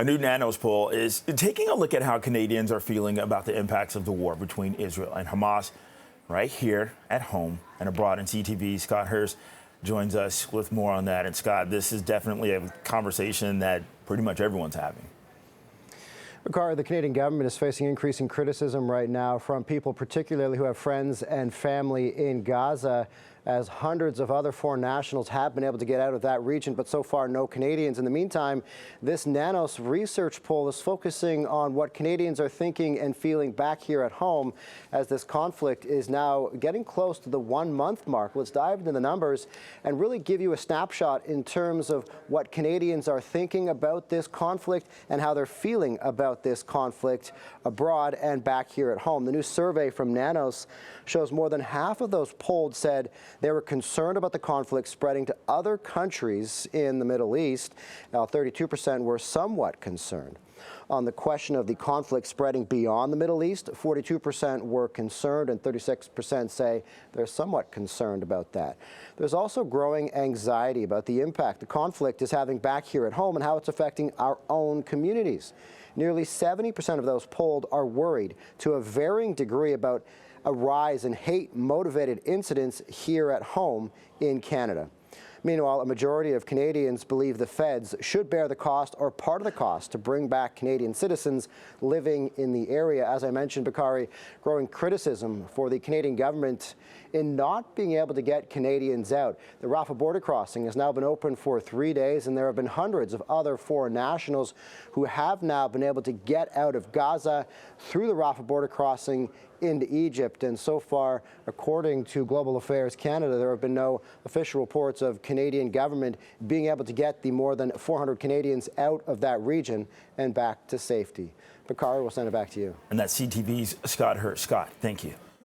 A new Nanos poll is taking a look at how Canadians are feeling about the impacts of the war between Israel and Hamas right here at home and abroad in CTV. Scott Hurst joins us with more on that. And Scott, this is definitely a conversation that pretty much everyone's having. Bakari, the Canadian government is facing increasing criticism right now from people particularly who have friends and family in Gaza, as hundreds of other foreign nationals have been able to get out of that region, but so far no Canadians. In the meantime, this Nanos research poll is focusing on what Canadians are thinking and feeling back here at home as this conflict is now getting close to the 1 month mark. Let's dive into the numbers and really give you a snapshot in terms of what Canadians are thinking about this conflict and how they're feeling about this conflict abroad and back here at home. The new survey from Nanos shows more than half of those polled said they were concerned about the conflict spreading to other countries in the Middle East. Now, 32% were somewhat concerned. On the question of the conflict spreading beyond the Middle East, 42% were concerned and 36% say they're somewhat concerned about that. There's also growing anxiety about the impact the conflict is having back here at home and how it's affecting our own communities. Nearly 70% of those polled are worried to a varying degree about a rise in hate-motivated incidents here at home in Canada. Meanwhile, a majority of Canadians believe the feds should bear the cost or part of the cost to bring back Canadian citizens living in the area. As I mentioned, Bakari, growing criticism for the Canadian government in not being able to get Canadians out. The Rafah border crossing has now been open for 3 days, and there have been hundreds of other foreign nationals who have now been able to get out of Gaza through the Rafah border crossing into Egypt. And so far, according to Global Affairs Canada, there have been no official reports of Canadian government being able to get the more than 400 Canadians out of that region and back to safety. Bakari, we'll send it back to you. And that's CTV's Scott Hurst. Scott, thank you.